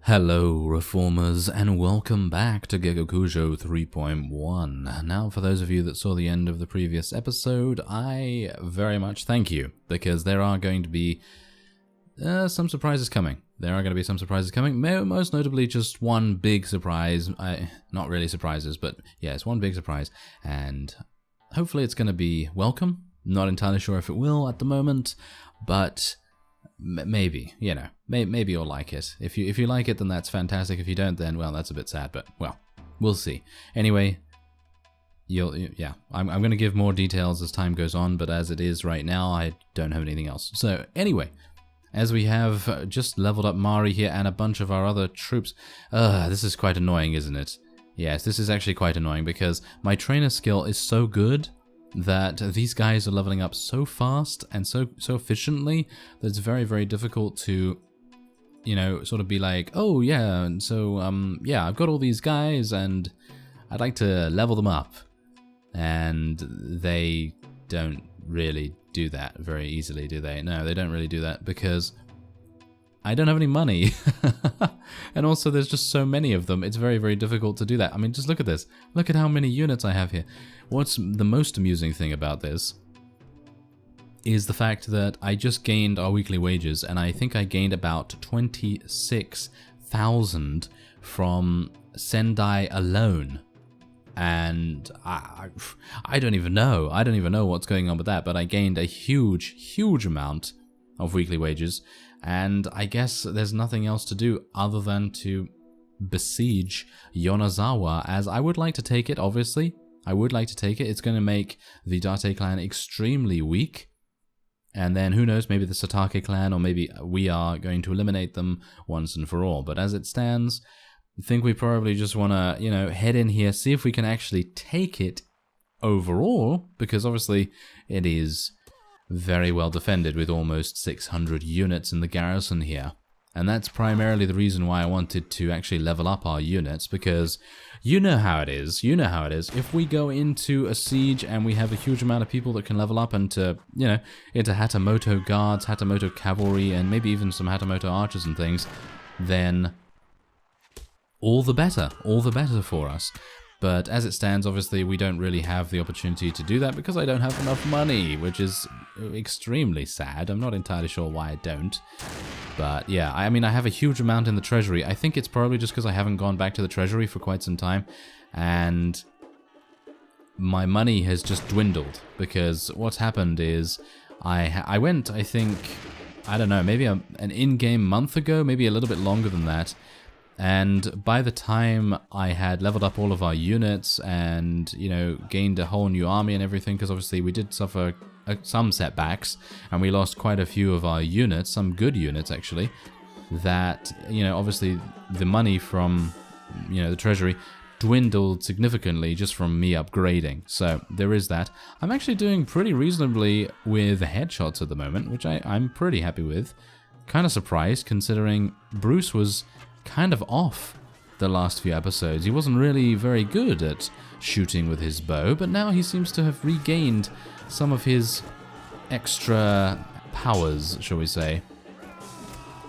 Hello reformers and welcome back to Gekokujo 3.1. Now for those of you that saw the end of the previous episode, I very much thank you, because there are going to be some surprises coming. Most notably just one big surprise. Not really surprises, but yeah, it's one big surprise, and hopefully it's going to be welcome. Not entirely sure if it will at the moment, but maybe, maybe you'll like it. If you like it, then that's fantastic. If you don't, then, well, that's a bit sad, but, well, we'll see. Anyway, I'm going to give more details as time goes on, but as it is right now, I don't have anything else. So, anyway, as we have just leveled up Mori here and a bunch of our other troops, this is quite annoying, isn't it? Yes, this is actually quite annoying, because my trainer skill is so good that these guys are leveling up so fast and so efficiently that it's very, very difficult to, sort of be like, oh yeah, and so I've got all these guys and I'd like to level them up. And they don't really do that very easily, do they? No, they don't really do that because I don't have any money. And also there's just so many of them, it's very, very difficult to do that. I mean, just look at this. Look at how many units I have here. What's the most amusing thing about this is the fact that I just gained our weekly wages, and I think I gained about 26,000 from Sendai alone. And I don't even know. I don't even know what's going on with that, but I gained a huge, huge amount of weekly wages. And I guess there's nothing else to do other than to besiege YONEZAWA, as I would like to take it, obviously. I would like to take it. It's going to make the Date clan extremely weak. And then, who knows, maybe the Satake clan, or maybe we are going to eliminate them once and for all. But as it stands, I think we probably just want to, head in here, see if we can actually take it overall, because obviously it is very well defended with almost 600 units in the garrison here. And that's primarily the reason why I wanted to actually level up our units, because you know how it is. If we go into a siege and we have a huge amount of people that can level up into, into Hatamoto guards, Hatamoto cavalry, and maybe even some Hatamoto archers and things, then all the better for us. But as it stands, obviously, we don't really have the opportunity to do that because I don't have enough money, which is extremely sad. I'm not entirely sure why I don't. But yeah, I mean, I have a huge amount in the treasury. I think it's probably just because I haven't gone back to the treasury for quite some time. And my money has just dwindled, because what's happened is I went, I think, I don't know, maybe an in-game month ago, maybe a little bit longer than that. And by the time I had leveled up all of our units and, gained a whole new army and everything, because obviously we did suffer some setbacks, and we lost quite a few of our units, some good units actually, that, obviously the money from, the treasury dwindled significantly just from me upgrading. So there is that. I'm actually doing pretty reasonably with headshots at the moment, which I'm pretty happy with. Kind of surprised, considering Bruce was kind of off the last few episodes. He wasn't really very good at shooting with his bow, but now he seems to have regained some of his extra powers, shall we say.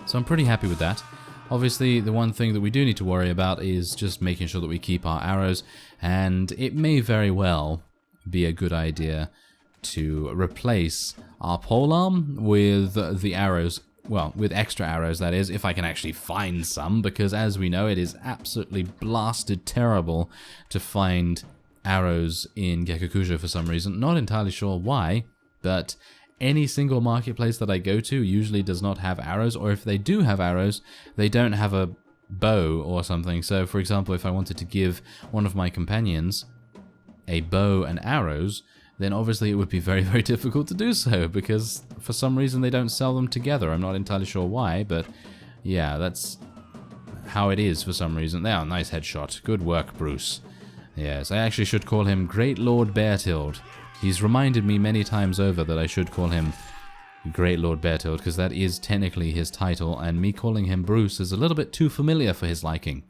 So I'm pretty happy with that. Obviously, the one thing that we do need to worry about is just making sure that we keep our arrows, and it may very well be a good idea to replace our polearm with the arrows. Well, with extra arrows, that is, if I can actually find some, because as we know, it is absolutely blasted terrible to find arrows in Gekokujo for some reason. Not entirely sure why, but any single marketplace that I go to usually does not have arrows, or if they do have arrows, they don't have a bow or something. So, for example, if I wanted to give one of my companions a bow and arrows, then obviously it would be very, very difficult to do so, because for some reason they don't sell them together. I'm not entirely sure why, but yeah, that's how it is for some reason. There, nice headshot. Good work, Bruce. Yes, I actually should call him Great Lord Beartilde. He's reminded me many times over that I should call him Great Lord Beartilde, because that is technically his title, and me calling him Bruce is a little bit too familiar for his liking,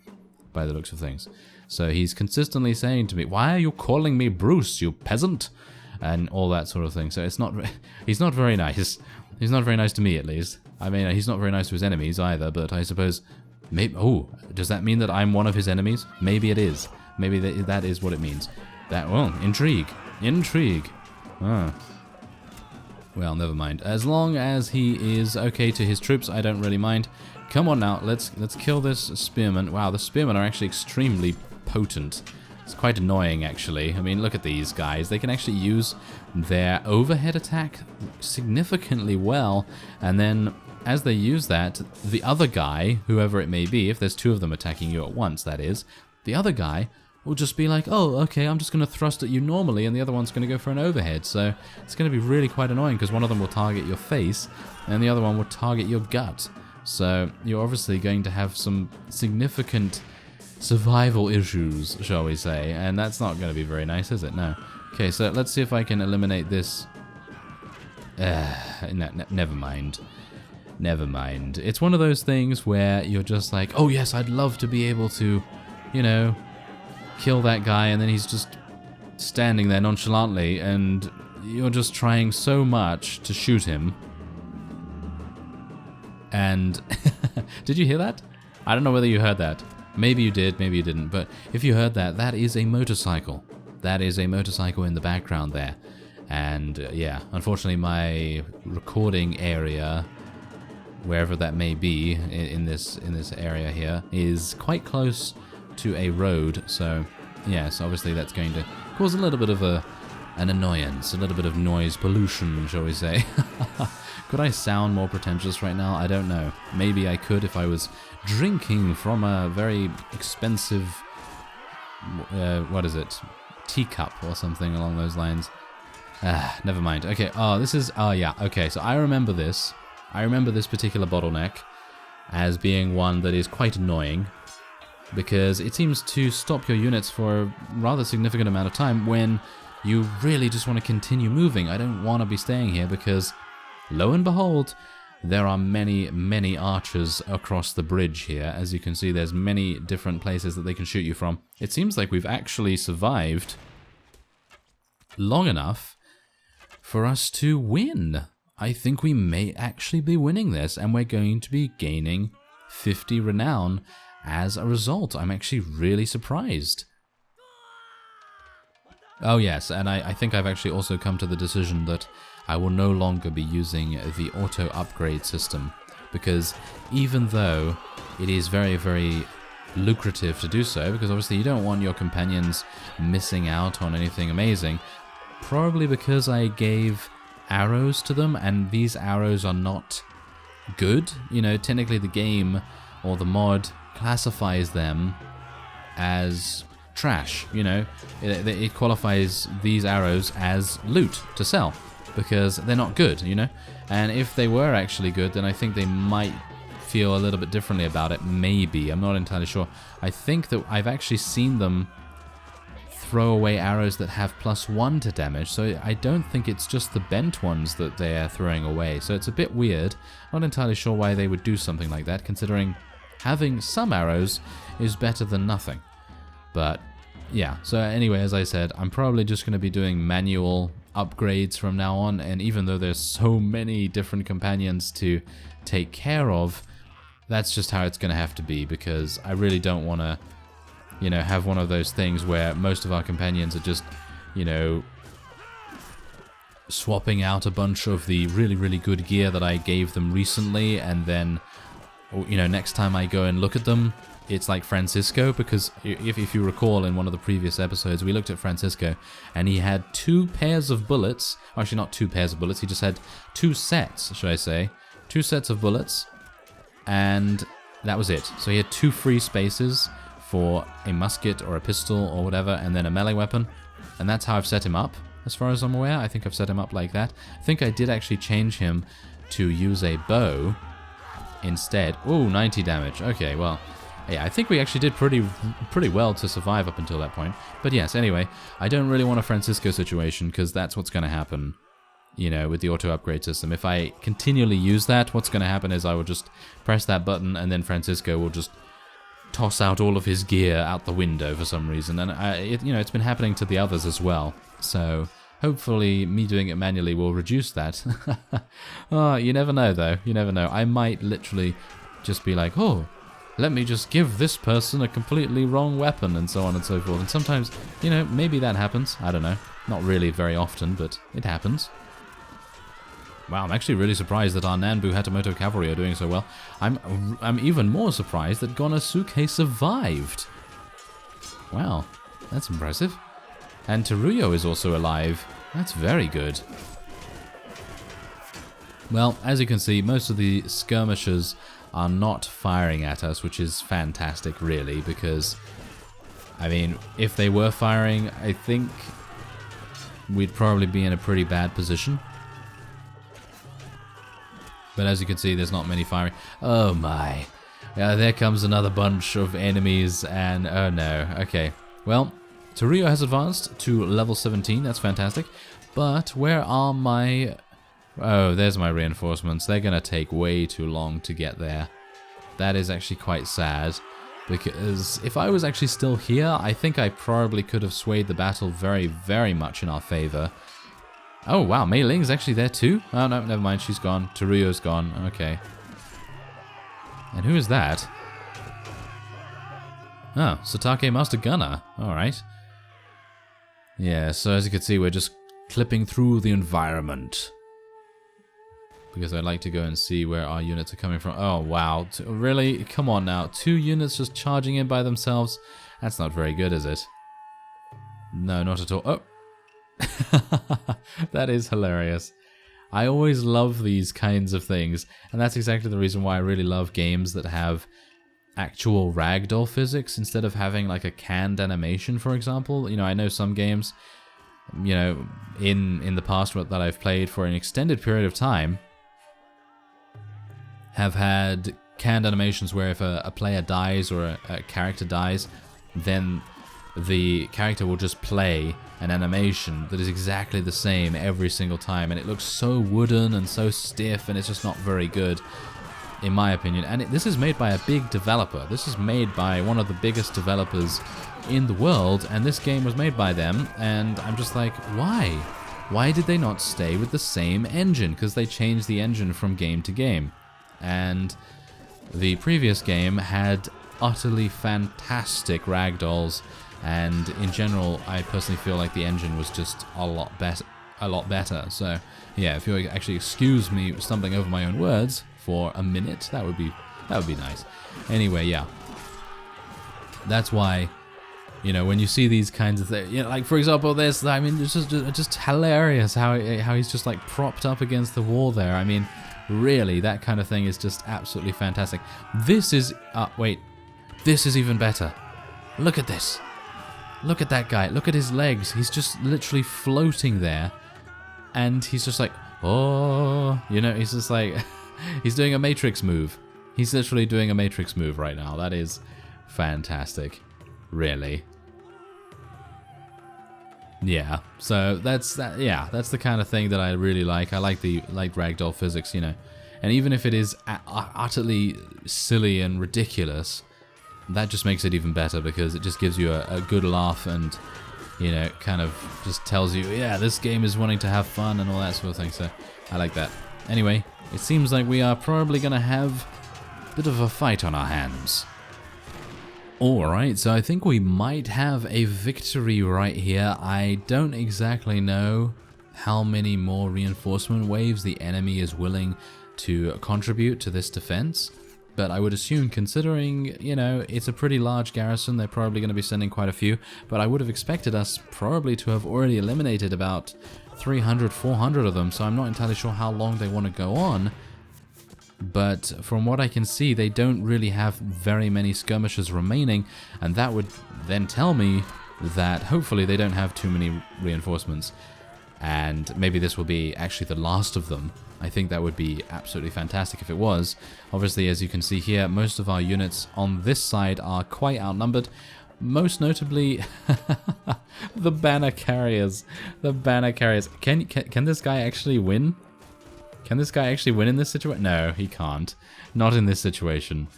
by the looks of things. So he's consistently saying to me, "Why are you calling me Bruce, you peasant?" and all that sort of thing. So it's not, he's not very nice. He's not very nice to me, at least. I mean, he's not very nice to his enemies either, but I suppose Maybe, oh, does that mean that I'm one of his enemies? Maybe it is. Maybe that is what it means. Well, intrigue. Intrigue. Ah. Well, never mind. As long as he is okay to his troops, I don't really mind. Come on now, let's kill this spearman. Wow, the spearmen are actually extremely potent. It's quite annoying, actually. I mean, look at these guys. They can actually use their overhead attack significantly well, and then as they use that, the other guy, whoever it may be, if there's two of them attacking you at once, that is, the other guy will just be like, oh, okay, I'm just going to thrust at you normally, and the other one's going to go for an overhead. So it's going to be really quite annoying, because one of them will target your face, and the other one will target your gut. So you're obviously going to have some significant survival issues, shall we say, and that's not going to be very nice, is it? No. Okay, so let's see if I can eliminate this. Never mind. Never mind. It's one of those things where you're just like, oh yes, I'd love to be able to, you know, kill that guy, and then he's just standing there nonchalantly, and you're just trying so much to shoot him. And did you hear that? I don't know whether you heard that. Maybe you did, maybe you didn't, but if you heard that, that is a motorcycle. That is a motorcycle in the background there. And yeah, unfortunately my recording area, wherever that may be in this area here, is quite close to a road, so yes, obviously that's going to cause a little bit of an annoyance, a little bit of noise pollution, shall we say. Could I sound more pretentious right now? I don't know. Maybe I could if I was drinking from a very expensive, what is it, teacup or something along those lines. Never mind. Okay, yeah, okay, so I remember this. I remember this particular bottleneck as being one that is quite annoying, because it seems to stop your units for a rather significant amount of time when you really just want to continue moving. I don't want to be staying here because, lo and behold, there are many, many archers across the bridge here. As you can see, there's many different places that they can shoot you from. It seems like we've actually survived long enough for us to win. I think we may actually be winning this, and we're going to be gaining 50 renown as a result. I'm actually really surprised. Oh yes, and I think I've actually also come to the decision that I will no longer be using the auto upgrade system, because even though it is very, very lucrative to do so, because obviously you don't want your companions missing out on anything amazing, probably because I gave arrows to them, and these arrows are not good. You know, technically the game or the mod classifies them as trash, you know. It qualifies these arrows as loot to sell because they're not good, you know. And if they were actually good, then I think they might feel a little bit differently about it. Maybe, I'm not entirely sure. I think that I've actually seen them throw away arrows that have +1 to damage, so I don't think it's just the bent ones that they're throwing away. So it's a bit weird. Not entirely sure why they would do something like that, considering having some arrows is better than nothing. But yeah, so anyway, as I said, I'm probably just going to be doing manual upgrades from now on, and even though there's so many different companions to take care of, that's just how it's going to have to be, because I really don't want to, you know, have one of those things where most of our companions are just, you know, swapping out a bunch of the really, really good gear that I gave them recently, and then, you know, next time I go and look at them, it's like Francisco, because if you recall in one of the previous episodes, we looked at Francisco, and he had 2 pairs of bullets. Actually, not 2 pairs of bullets, he just had 2 sets, should I say. 2 sets of bullets, and that was it. So he had 2 free spaces for a musket or a pistol or whatever, and then a melee weapon, and that's how I've set him up, as far as I'm aware. I think I've set him up like that. I think I did actually change him to use a bow instead. Ooh, 90 damage. Okay, well, yeah, I think we actually did pretty well to survive up until that point. But yes, anyway, I don't really want a Francisco situation, because that's what's going to happen, you know, with the auto upgrade system. If I continually use that, what's going to happen is I will just press that button, and then Francisco will just toss out all of his gear out the window for some reason. And you know, it's been happening to the others as well. So hopefully me doing it manually will reduce that. Oh, you never know though. You never know. I might literally just be like, oh, let me just give this person a completely wrong weapon, and so on and so forth. And sometimes, you know, maybe that happens. I don't know. Not really very often, but it happens. Wow, I'm actually really surprised that our Nanbu Hatamoto cavalry are doing so well. I'm even more surprised that Gonosuke survived. Wow, that's impressive. And Teruyo is also alive. That's very good. Well, as you can see, most of the skirmishers are not firing at us, which is fantastic, really, because, I mean, if they were firing, I think we'd probably be in a pretty bad position. But as you can see, there's not many firing. Oh my. There comes another bunch of enemies, and oh no. Okay, well, Teruyo has advanced to level 17, that's fantastic. But where are my... Oh, there's my reinforcements. They're going to take way too long to get there. That is actually quite sad, because if I was actually still here, I think I probably could have swayed the battle very, very much in our favor. Oh, wow, Mei Ling's actually there too? Oh, no, never mind, she's gone. Teruyo's gone, okay. And who is that? Oh, Satake Master Gunner, alright. Yeah, so as you can see, we're just clipping through the environment. Because I'd like to go and see where our units are coming from. Oh, wow. Really? Come on now. 2 units just charging in by themselves? That's not very good, is it? No, not at all. Oh! That is hilarious. I always love these kinds of things. And that's exactly the reason why I really love games that have actual ragdoll physics instead of having like a canned animation, for example. You know, I know some games, you know, in the past that I've played for an extended period of time have had canned animations where if a player dies or a character dies, then the character will just play an animation that is exactly the same every single time, and it looks so wooden and so stiff, and it's just not very good, in my opinion. And this is made by a big developer. This is made by one of the biggest developers in the world, and this game was made by them, and I'm just like, why? Why did they not stay with the same engine? Because they changed the engine from game to game. And the previous game had utterly fantastic ragdolls, and in general, I personally feel like the engine was just a lot better. So yeah, if you actually excuse me stumbling over my own words for a minute, that would be nice. Anyway, yeah, that's why, you know, when you see these kinds of things, you know, like for example, there's, I mean, it's just hilarious how he's just like propped up against the wall there. I mean, really, that kind of thing is just absolutely fantastic. This is, wait, this is even better. Look at this. Look at that guy. Look at his legs. He's just literally floating there. And he's just like, oh, you know, he's just like, he's doing a Matrix move. He's literally doing a Matrix move right now. That is fantastic. Really. Yeah, so that's the kind of thing that I really like. I like ragdoll physics, you know. And even if it is utterly silly and ridiculous, that just makes it even better, because it just gives you a good laugh, and, you know, kind of just tells you, yeah, this game is wanting to have fun and all that sort of thing. So I like that. Anyway, it seems like we are probably going to have a bit of a fight on our hands. Alright, so I think we might have a victory right here. I don't exactly know how many more reinforcement waves the enemy is willing to contribute to this defense, but I would assume, considering, you know, it's a pretty large garrison, they're probably going to be sending quite a few, but I would have expected us probably to have already eliminated about 300, 400 of them, so I'm not entirely sure how long they want to go on. But from what I can see, they don't really have very many skirmishers remaining, and that would then tell me that hopefully they don't have too many reinforcements, and maybe this will be actually the last of them. I think that would be absolutely fantastic if it was. Obviously, as you can see here, most of our units on this side are quite outnumbered, most notably the banner carriers. The banner carriers. Can this guy actually win? Can this guy actually win in this situation? No, he can't. Not in this situation.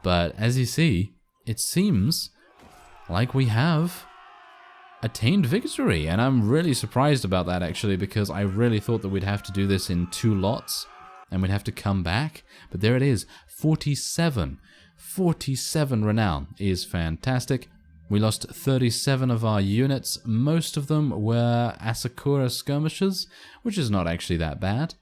But as you see, it seems like we have attained victory. And I'm really surprised about that, actually, because I really thought that we'd have to do this in 2 lots and we'd have to come back. But there it is, 47. 47 renown is fantastic. We lost 37 of our units. Most of them were Asakura skirmishers, which is not actually that bad.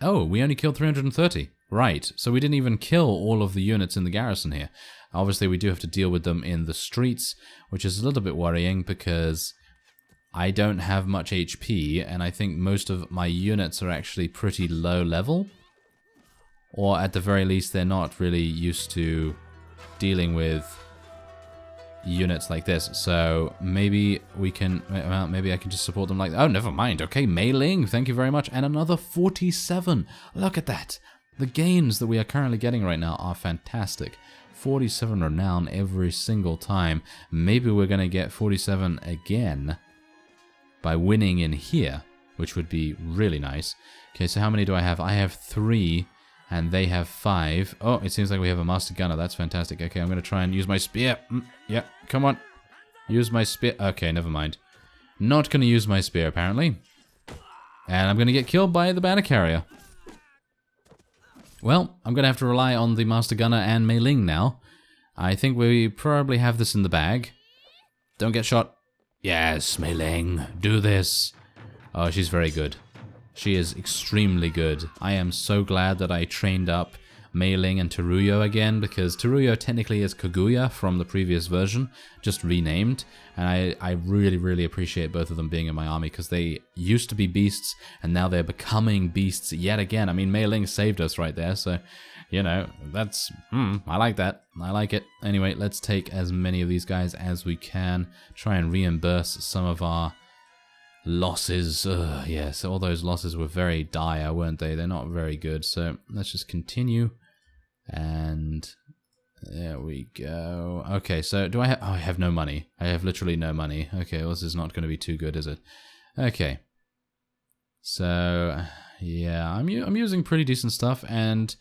Oh, we only killed 330. Right, so we didn't even kill all of the units in the garrison here. Obviously, we do have to deal with them in the streets, which is a little bit worrying because I don't have much HP, and I think most of my units are actually pretty low level. Or at the very least, they're not really used to dealing with units like this. So maybe we can, well, maybe I can just support them like that. Oh, never mind. Okay, Mei Ling, thank you very much. And another 47. Look at that. The gains that we are currently getting right now are fantastic. 47 renown every single time. Maybe we're going to get 47 again by winning in here, which would be really nice. Okay, so how many do I have? I have 3, and they have 5. Oh, it seems like we have a master gunner. That's fantastic. Okay, I'm going to try and use my spear. Yeah, come on. Use my spear. Okay, never mind. Not going to use my spear, apparently. And I'm going to get killed by the banner carrier. Well, I'm going to have to rely on the master gunner and Mei Ling now. I think we probably have this in the bag. Don't get shot. Yes, Mei Ling, do this. Oh, she's very good. She is extremely good. I am so glad that I trained up Mei Ling and Teruyo again, because Teruyo technically is Kaguya from the previous version, just renamed, and I really, really appreciate both of them being in my army, because they used to be beasts, and now they're becoming beasts yet again. I mean, Mei Ling saved us right there, so, you know, that's, I like that. I like it. Anyway, let's take as many of these guys as we can, try and reimburse some of our losses. Yes, all those losses were very dire, weren't they? They're not very good, so let's just continue. And there we go. Okay, so do I have... Oh, I have no money. I have literally no money. Okay, well, this is not going to be too good, is it? Okay. So, yeah, I'm using pretty decent stuff, and,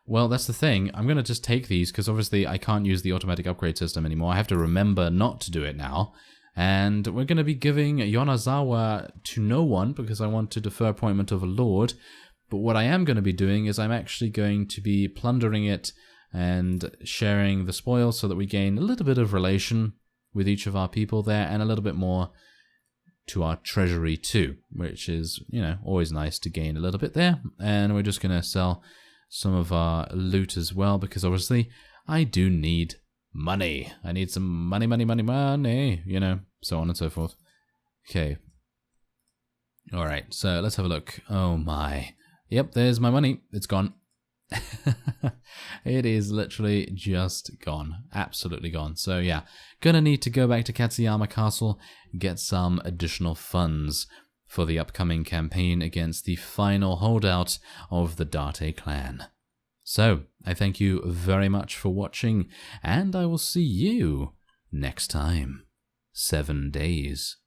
well, that's the thing. I'm going to just take these, because obviously I can't use the automatic upgrade system anymore. I have to remember not to do it now. And we're going to be giving YONEZAWA to no one, because I want to defer appointment of a lord. But what I am going to be doing is I'm actually going to be plundering it and sharing the spoils so that we gain a little bit of relation with each of our people there and a little bit more to our treasury too, which is, you know, always nice to gain a little bit there. And we're just going to sell some of our loot as well, because obviously I do need money. I need some money, you know, so on and so forth. Okay. All right, so let's have a look. Oh my. Yep, there's my money. It's gone. It is literally just gone. Absolutely gone. So yeah, gonna need to go back to Katsuyama Castle, get some additional funds for the upcoming campaign against the final holdout of the Date clan. So, I thank you very much for watching, and I will see you next time. 7 days.